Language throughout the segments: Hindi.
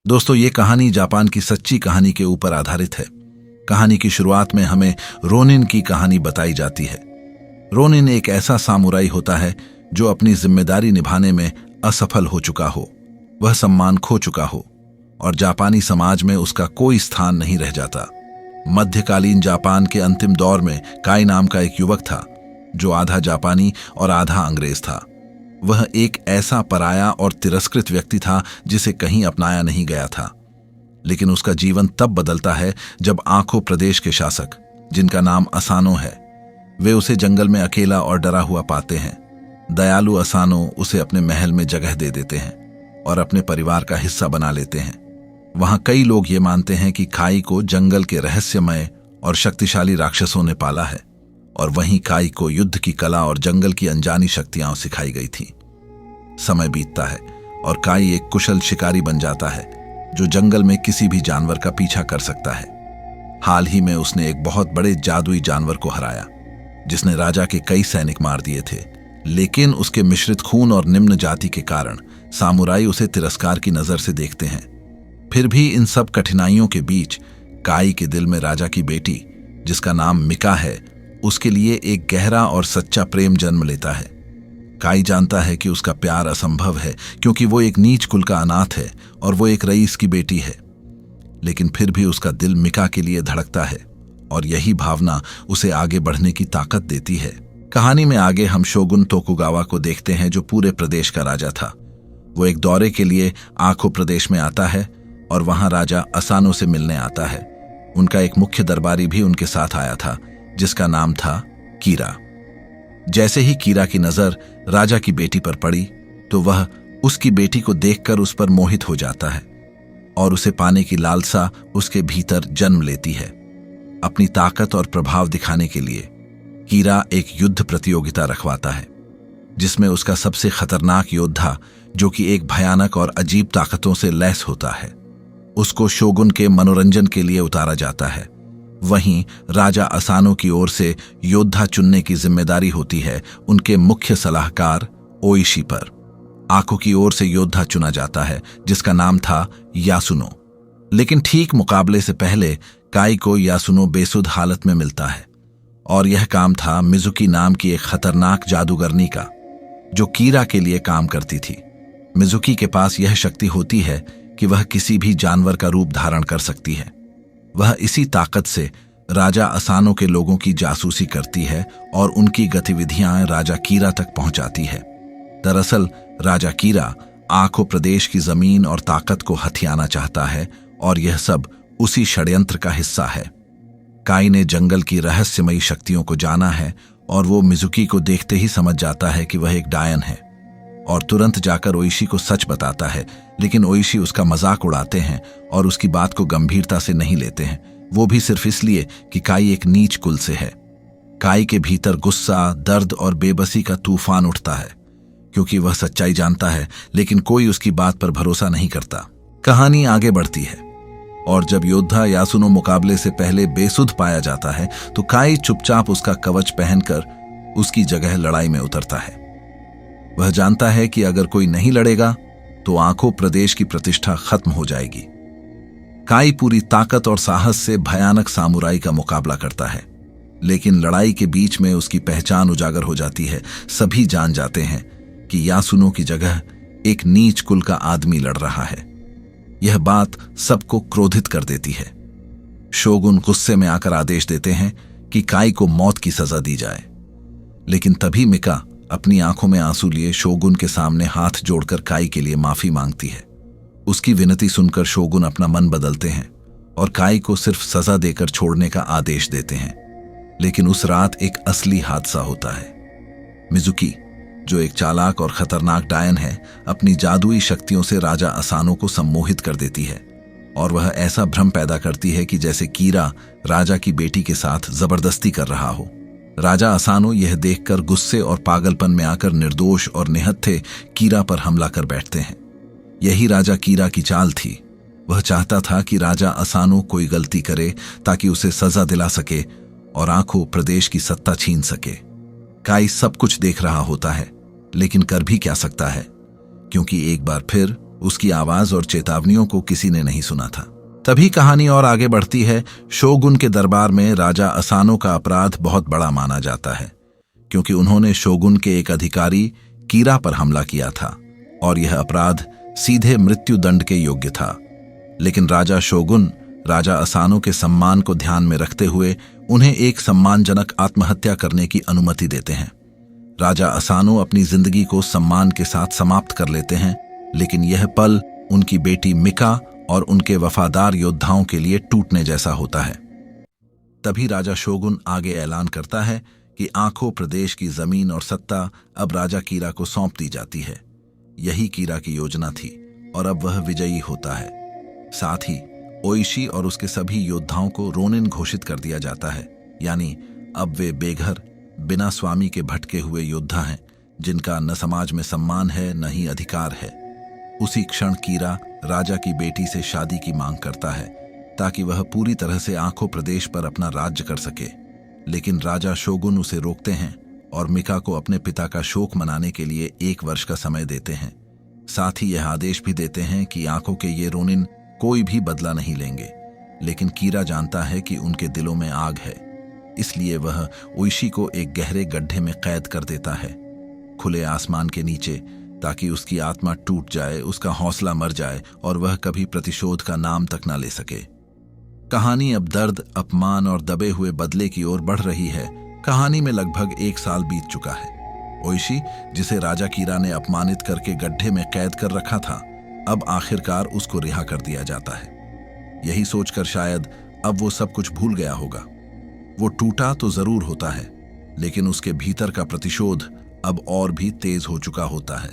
दोस्तों, ये कहानी जापान की सच्ची कहानी के ऊपर आधारित है। कहानी की शुरुआत में हमें रोनिन की कहानी बताई जाती है। रोनिन एक ऐसा सामुराई होता है जो अपनी जिम्मेदारी निभाने में असफल हो चुका हो, वह सम्मान खो चुका हो और जापानी समाज में उसका कोई स्थान नहीं रह जाता। मध्यकालीन जापान के अंतिम दौर में काई नाम का एक युवक था जो आधा जापानी और आधा अंग्रेज था। वह एक ऐसा पराया और तिरस्कृत व्यक्ति था जिसे कहीं अपनाया नहीं गया था। लेकिन उसका जीवन तब बदलता है जब आखो प्रदेश के शासक, जिनका नाम असानो है, वे उसे जंगल में अकेला और डरा हुआ पाते हैं। दयालु असानो उसे अपने महल में जगह दे देते हैं और अपने परिवार का हिस्सा बना लेते हैं। वहां कई लोग ये मानते हैं कि काई को जंगल के रहस्यमय और शक्तिशाली राक्षसों ने पाला है और वहीं काई को युद्ध की कला और जंगल की अनजानी शक्तियां सिखाई गई थी। समय बीतता है और काई एक कुशल शिकारी बन जाता है जो जंगल में किसी भी जानवर का पीछा कर सकता है। हाल ही में उसने एक बहुत बड़े जादुई जानवर को हराया जिसने राजा के कई सैनिक मार दिए थे, लेकिन उसके मिश्रित खून और निम्न जाति के कारण सामुराई उसे तिरस्कार की नजर से देखते हैं। फिर भी इन सब कठिनाइयों के बीच काई के दिल में राजा की बेटी, जिसका नाम मिका है, उसके लिए एक गहरा और सच्चा प्रेम जन्म लेता है। काई जानता है कि उसका प्यार असंभव है क्योंकि वो एक नीच कुल का अनाथ है और वो एक रईस की बेटी है। लेकिन फिर भी उसका दिल मिका के लिए धड़कता है और यही भावना उसे आगे बढ़ने की ताकत देती है। कहानी में आगे हम शोगुन तोकुगावा को देखते हैं जो पूरे प्रदेश का राजा था। वो एक दौरे के लिए आखो प्रदेश में आता है और वहां राजा असानो से मिलने आता है। उनका एक मुख्य दरबारी भी उनके साथ आया था जिसका नाम था कीरा। जैसे ही कीरा की नजर राजा की बेटी पर पड़ी तो वह उसकी बेटी को देखकर उस पर मोहित हो जाता है और उसे पाने की लालसा उसके भीतर जन्म लेती है। अपनी ताकत और प्रभाव दिखाने के लिए कीरा एक युद्ध प्रतियोगिता रखवाता है जिसमें उसका सबसे खतरनाक योद्धा, जो कि एक भयानक और अजीब ताकतों से लैस होता है, उसको शोगुन के मनोरंजन के लिए उतारा जाता है। वहीं राजा असानो की ओर से योद्धा चुनने की जिम्मेदारी होती है उनके मुख्य सलाहकार ओइशी पर। आखो की ओर से योद्धा चुना जाता है जिसका नाम था यासुनो। लेकिन ठीक मुकाबले से पहले काई को यासुनो बेसुध हालत में मिलता है और यह काम था मिजुकी नाम की एक खतरनाक जादूगरनी का जो कीरा के लिए काम करती थी। मिजुकी के पास यह शक्ति होती है कि वह किसी भी जानवर का रूप धारण कर सकती है। वह इसी ताकत से राजा असानो के लोगों की जासूसी करती है और उनकी गतिविधियां राजा कीरा तक पहुंचाती है। दरअसल राजा कीरा आखो प्रदेश की जमीन और ताकत को हथियाना चाहता है और यह सब उसी षड्यंत्र का हिस्सा है। काई ने जंगल की रहस्यमयी शक्तियों को जाना है और वो मिजुकी को देखते ही समझ जाता है कि वह एक डायन है और तुरंत जाकर ओइशी को सच बताता है। लेकिन ओइशी उसका मजाक उड़ाते हैं और उसकी बात को गंभीरता से नहीं लेते हैं, वो भी सिर्फ इसलिए कि काई एक नीच कुल से है। काई के भीतर गुस्सा, दर्द और बेबसी का तूफान उठता है क्योंकि वह सच्चाई जानता है लेकिन कोई उसकी बात पर भरोसा नहीं करता। कहानी आगे बढ़ती है और जब योद्धा यासुनो मुकाबले से पहले बेसुध पाया जाता है तो काई चुपचाप उसका कवच पहनकर उसकी जगह लड़ाई में उतरता है। वह जानता है कि अगर कोई नहीं लड़ेगा तो आखो प्रदेश की प्रतिष्ठा खत्म हो जाएगी। काई पूरी ताकत और साहस से भयानक सामुराई का मुकाबला करता है, लेकिन लड़ाई के बीच में उसकी पहचान उजागर हो जाती है। सभी जान जाते हैं कि यासुनो की जगह एक नीच कुल का आदमी लड़ रहा है। यह बात सबको क्रोधित कर देती है। शोगुन गुस्से में आकर आदेश देते हैं कि काई को मौत की सजा दी जाए। लेकिन तभी मिका अपनी आंखों में आंसू लिए शोगुन के सामने हाथ जोड़कर काई के लिए माफी मांगती है। उसकी विनती सुनकर शोगुन अपना मन बदलते हैं और काई को सिर्फ सजा देकर छोड़ने का आदेश देते हैं। लेकिन उस रात एक असली हादसा होता है। मिजुकी, जो एक चालाक और खतरनाक डायन है, अपनी जादुई शक्तियों से राजा असानो को सम्मोहित कर देती है और वह ऐसा भ्रम पैदा करती है कि जैसे कीरा राजा की बेटी के साथ जबरदस्ती कर रहा हो। राजा असानो यह देखकर गुस्से और पागलपन में आकर निर्दोष और निहत्थे कीरा पर हमला कर बैठते हैं। यही राजा कीरा की चाल थी। वह चाहता था कि राजा असानो कोई गलती करे ताकि उसे सजा दिला सके और आखो प्रदेश की सत्ता छीन सके। काई सब कुछ देख रहा होता है लेकिन कर भी क्या सकता है, क्योंकि एक बार फिर उसकी आवाज और चेतावनियों को किसी ने नहीं सुना था। तभी कहानी और आगे बढ़ती है। शोगुन के दरबार में राजा असानो का अपराध बहुत बड़ा माना जाता है, क्योंकि उन्होंने शोगुन के एक अधिकारी कीरा पर हमला किया था और यह अपराध सीधे मृत्यु दंड के योग्य था। लेकिन राजा शोगुन राजा असानो के सम्मान को ध्यान में रखते हुए उन्हें एक सम्मानजनक आत्महत्या करने की अनुमति देते हैं। राजा असानो अपनी जिंदगी को सम्मान के साथ समाप्त कर लेते हैं, लेकिन यह पल उनकी बेटी मिका और उनके वफादार योद्धाओं के लिए टूटने जैसा होता है। तभी राजा शोगुन आगे ऐलान करता है कि आखो प्रदेश की जमीन और सत्ता अब राजा कीरा को सौंप दी जाती है। यही कीरा की योजना थी और अब वह विजयी होता है। साथ ही ओइशी और उसके सभी योद्धाओं को रोनिन घोषित कर दिया जाता है, यानी अब वे बेघर बिना स्वामी के भटके हुए योद्धा हैं, जिनका न समाज में सम्मान है न ही अधिकार है। उसी क्षण कीरा राजा की बेटी से शादी की मांग करता है ताकि वह पूरी तरह से आखो प्रदेश पर अपना राज्य कर सके, लेकिन राजा शोगुन उसे रोकते हैं और मिका को अपने पिता का शोक मनाने के लिए 1 वर्ष का समय देते हैं। साथ ही यह आदेश भी देते हैं कि आंखों के ये रोनिन कोई भी बदला नहीं लेंगे। लेकिन कीरा जानता है कि उनके दिलों में आग है, इसलिए वह ओइशी को एक गहरे गड्ढे में कैद कर देता है, खुले आसमान के नीचे, ताकि उसकी आत्मा टूट जाए, उसका हौसला मर जाए और वह कभी प्रतिशोध का नाम तक ना ले सके। कहानी अब दर्द, अपमान और दबे हुए बदले की ओर बढ़ रही है। कहानी में लगभग 1 साल बीत चुका है। ओइशी, जिसे राजा कीरा ने अपमानित करके गड्ढे में कैद कर रखा था, अब आखिरकार उसको रिहा कर दिया जाता है। यही सोचकर शायद अब वो सब कुछ भूल गया होगा। वो टूटा तो जरूर होता है, लेकिन उसके भीतर का प्रतिशोध अब और भी तेज हो चुका होता है।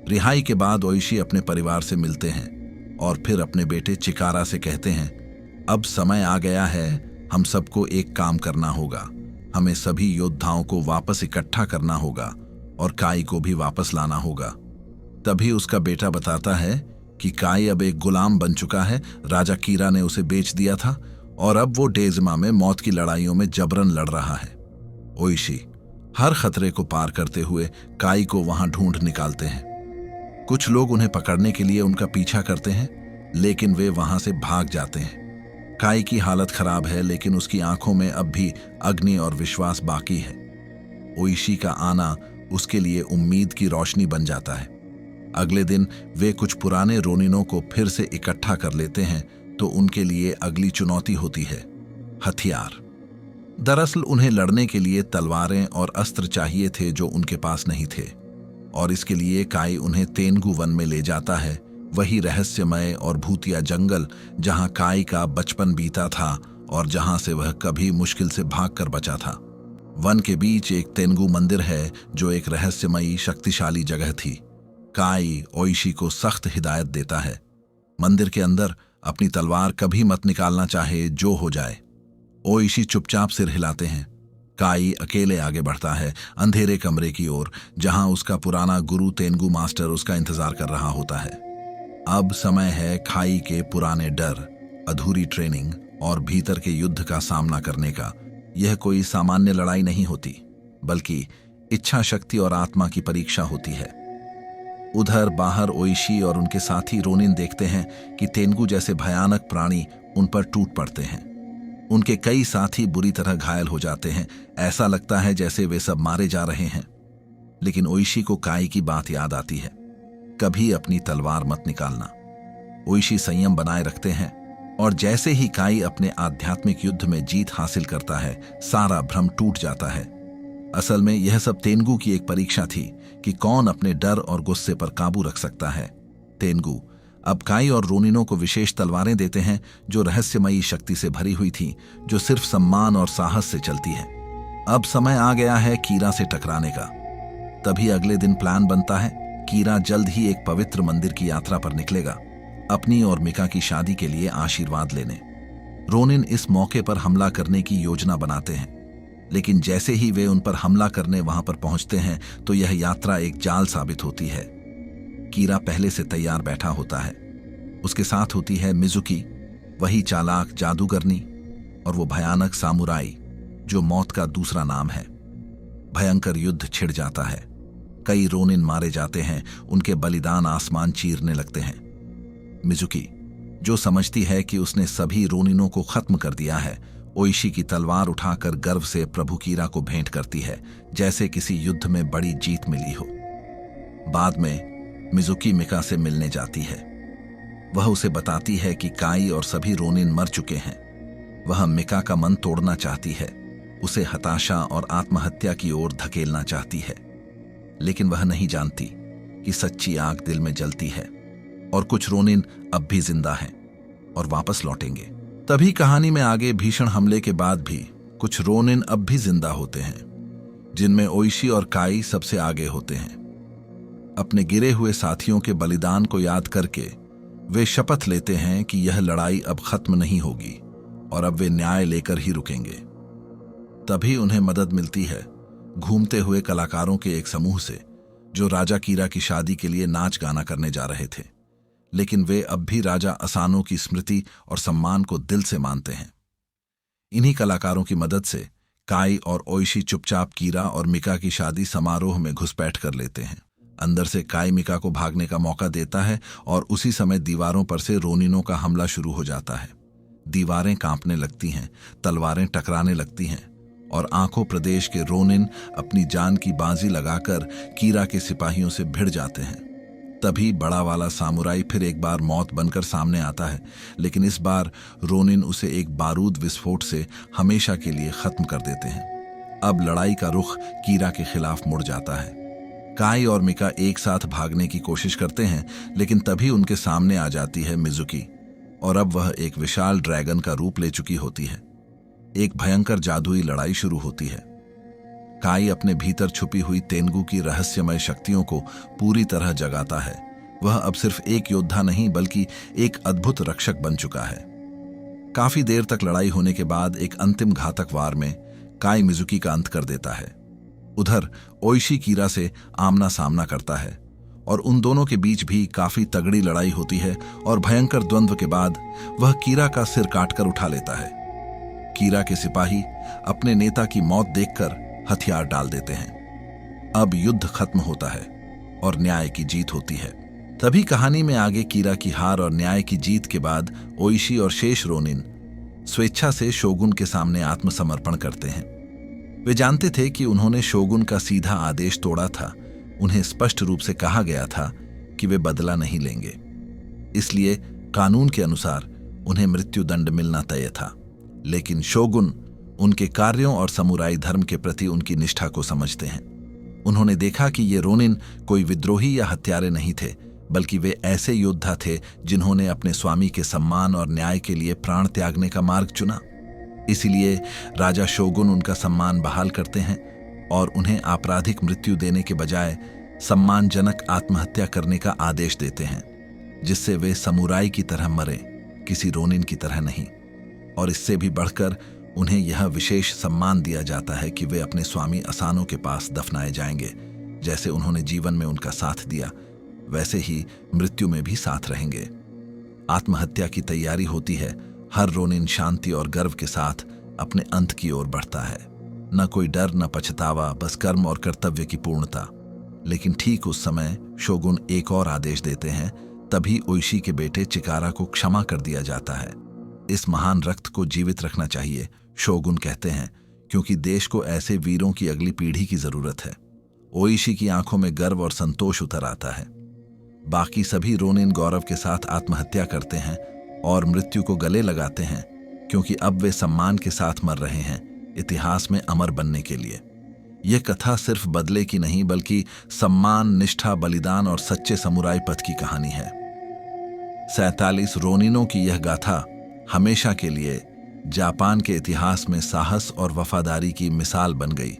रिहाई के बाद ओइशी अपने परिवार से मिलते हैं और फिर अपने बेटे चिकारा से कहते हैं, अब समय आ गया है, हम सबको एक काम करना होगा। हमें सभी योद्धाओं को वापस इकट्ठा करना होगा और काई को भी वापस लाना होगा। तभी उसका बेटा बताता है कि काई अब एक गुलाम बन चुका है। राजा कीरा ने उसे बेच दिया था और अब वो डेजमा में मौत की लड़ाइयों में जबरन लड़ रहा है। ओइशी हर खतरे को पार करते हुए काई को वहां ढूंढ निकालते हैं। कुछ लोग उन्हें पकड़ने के लिए उनका पीछा करते हैं, लेकिन वे वहां से भाग जाते हैं। काई की हालत खराब है, लेकिन उसकी आंखों में अब भी अग्नि और विश्वास बाकी है। ओइशी का आना उसके लिए उम्मीद की रोशनी बन जाता है। अगले दिन वे कुछ पुराने रोनिनों को फिर से इकट्ठा कर लेते हैं, तो उनके लिए अगली चुनौती होती है हथियार। दरअसल उन्हें लड़ने के लिए तलवारें और अस्त्र चाहिए थे जो उनके पास नहीं थे, और इसके लिए काई उन्हें तेनगु वन में ले जाता है, वही रहस्यमय और भूतिया जंगल जहां काई का बचपन बीता था और जहां से वह कभी मुश्किल से भागकर बचा था। वन के बीच एक तेनगु मंदिर है जो एक रहस्यमयी शक्तिशाली जगह थी। काई ओइशी को सख्त हिदायत देता है, मंदिर के अंदर अपनी तलवार कभी मत निकालना, चाहे जो हो जाए। ओइशी चुपचाप सिर हिलाते हैं। काई अकेले आगे बढ़ता है अंधेरे कमरे की ओर, जहां उसका पुराना गुरु तेनगु मास्टर उसका इंतजार कर रहा होता है। अब समय है खाई के पुराने डर, अधूरी ट्रेनिंग और भीतर के युद्ध का सामना करने का। यह कोई सामान्य लड़ाई नहीं होती, बल्कि इच्छा शक्ति और आत्मा की परीक्षा होती है। उधर बाहर ओइशी और उनके साथी रोनिन देखते हैं कि तेनगु जैसे भयानक प्राणी उन पर टूट पड़ते हैं। उनके कई साथी बुरी तरह घायल हो जाते हैं। ऐसा लगता है जैसे वे सब मारे जा रहे हैं। लेकिन ओइशी को काई की बात याद आती है, कभी अपनी तलवार मत निकालना। ओइशी संयम बनाए रखते हैं, और जैसे ही काई अपने आध्यात्मिक युद्ध में जीत हासिल करता है, सारा भ्रम टूट जाता है। असल में यह सब तेनगु की एक परीक्षा थी कि कौन अपने डर और गुस्से पर काबू रख सकता है। तेनगु अब काई और रोनिनों को विशेष तलवारें देते हैं जो रहस्यमयी शक्ति से भरी हुई थी, जो सिर्फ सम्मान और साहस से चलती है। अब समय आ गया है कीरा से टकराने का। तभी अगले दिन प्लान बनता है। कीरा जल्द ही एक पवित्र मंदिर की यात्रा पर निकलेगा, अपनी और मिका की शादी के लिए आशीर्वाद लेने। रोनिन इस मौके पर हमला करने की योजना बनाते हैं, लेकिन जैसे ही वे उन पर हमला करने वहां पर पहुंचते हैं तो यह यात्रा एक जाल साबित होती है। कीरा पहले से तैयार बैठा होता है। उसके साथ होती है मिजुकी, वही चालाक जादूगरनी, और वो भयानक सामुराई जो मौत का दूसरा नाम है। भयंकर युद्ध छिड़ जाता है। कई रोनिन मारे जाते हैं, उनके बलिदान आसमान चीरने लगते हैं। मिजुकी, जो समझती है कि उसने सभी रोनिनों को खत्म कर दिया है, ओइशी की तलवार उठाकर गर्व से प्रभु कीरा को भेंट करती है, जैसे किसी युद्ध में बड़ी जीत मिली हो। बाद में मिजुकी मिका से मिलने जाती है। वह उसे बताती है कि काई और सभी रोनिन मर चुके हैं। वह मिका का मन तोड़ना चाहती है, उसे हताशा और आत्महत्या की ओर धकेलना चाहती है, लेकिन वह नहीं जानती कि सच्ची आग दिल में जलती है और कुछ रोनिन अब भी जिंदा हैं और वापस लौटेंगे। तभी कहानी में आगे भीषण हमले के बाद भी कुछ रोनिन अब भी जिंदा होते हैं, जिनमें ओइशी और काई सबसे आगे होते हैं। अपने गिरे हुए साथियों के बलिदान को याद करके वे शपथ लेते हैं कि यह लड़ाई अब खत्म नहीं होगी और अब वे न्याय लेकर ही रुकेंगे। तभी उन्हें मदद मिलती है घूमते हुए कलाकारों के एक समूह से, जो राजा कीरा की शादी के लिए नाच गाना करने जा रहे थे, लेकिन वे अब भी राजा असानो की स्मृति और सम्मान को दिल से मानते हैं। इन्हीं कलाकारों की मदद से काई और ओइशी चुपचाप कीरा और मिका की शादी समारोह में घुसपैठ कर लेते हैं। अंदर से काई मिका को भागने का मौका देता है और उसी समय दीवारों पर से रोनिनों का हमला शुरू हो जाता है। दीवारें कांपने लगती हैं, तलवारें टकराने लगती हैं और आंखों प्रदेश के रोनिन अपनी जान की बाजी लगाकर कीरा के सिपाहियों से भिड़ जाते हैं। तभी बड़ा वाला सामुराई फिर एक बार मौत बनकर सामने आता है, लेकिन इस बार रोनिन उसे एक बारूद विस्फोट से हमेशा के लिए खत्म कर देते हैं। अब लड़ाई का रुख कीरा के खिलाफ मुड़ जाता है। काई और मिका एक साथ भागने की कोशिश करते हैं, लेकिन तभी उनके सामने आ जाती है मिजुकी, और अब वह एक विशाल ड्रैगन का रूप ले चुकी होती है। एक भयंकर जादुई लड़ाई शुरू होती है। काई अपने भीतर छुपी हुई तेंगु की रहस्यमय शक्तियों को पूरी तरह जगाता है। वह अब सिर्फ एक योद्धा नहीं बल्कि एक अद्भुत रक्षक बन चुका है। काफी देर तक लड़ाई होने के बाद एक अंतिम घातक वार में काई मिजुकी का अंत कर देता है। उधर ओइशी कीरा से आमना सामना करता है और उन दोनों के बीच भी काफी तगड़ी लड़ाई होती है और भयंकर द्वंद्व के बाद वह कीरा का सिर काटकर उठा लेता है। कीरा के सिपाही अपने नेता की मौत देखकर हथियार डाल देते हैं। अब युद्ध खत्म होता है और न्याय की जीत होती है। तभी कहानी में आगे कीरा की हार और न्याय की जीत के बाद ओइशी और शेष रोनिन स्वेच्छा से शोगुन के सामने आत्मसमर्पण करते हैं। वे जानते थे कि उन्होंने शोगुन का सीधा आदेश तोड़ा था। उन्हें स्पष्ट रूप से कहा गया था कि वे बदला नहीं लेंगे, इसलिए कानून के अनुसार उन्हें मृत्युदंड मिलना तय था। लेकिन शोगुन उनके कार्यों और समुराई धर्म के प्रति उनकी निष्ठा को समझते हैं। उन्होंने देखा कि ये रोनिन कोई विद्रोही या हत्यारे नहीं थे, बल्कि वे ऐसे योद्धा थे जिन्होंने अपने स्वामी के सम्मान और न्याय के लिए प्राण त्यागने का मार्ग चुना। इसलिए राजा शोगुन उनका सम्मान बहाल करते हैं और उन्हें आपराधिक मृत्यु देने के बजाय सम्मानजनक आत्महत्या करने का आदेश देते हैं, जिससे वे समुराई की तरह मरें, किसी रोनिन की तरह नहीं। और इससे भी बढ़कर उन्हें यह विशेष सम्मान दिया जाता है कि वे अपने स्वामी असानो के पास दफनाए जाएंगे। जैसे उन्होंने जीवन में उनका साथ दिया, वैसे ही मृत्यु में भी साथ रहेंगे। आत्महत्या की तैयारी होती है। हर रोनिन शांति और गर्व के साथ अपने अंत की ओर बढ़ता है। न कोई डर, न पछतावा, बस कर्म और कर्तव्य की पूर्णता। लेकिन ठीक उस समय शोगुन एक और आदेश देते हैं। तभी ओइशी के बेटे चिकारा को क्षमा कर दिया जाता है। इस महान रक्त को जीवित रखना चाहिए, शोगुन कहते हैं, क्योंकि देश को ऐसे वीरों की अगली पीढ़ी की जरूरत है। ओइशी की आंखों में गर्व और संतोष उतर आता है। बाकी सभी रोनिन गौरव के साथ आत्महत्या करते हैं और मृत्यु को गले लगाते हैं, क्योंकि अब वे सम्मान के साथ मर रहे हैं, इतिहास में अमर बनने के लिए। यह कथा सिर्फ बदले की नहीं, बल्कि सम्मान, निष्ठा, बलिदान और सच्चे समुराई पथ की कहानी है। 47 रोनिनों की यह गाथा हमेशा के लिए जापान के इतिहास में साहस और वफादारी की मिसाल बन गई।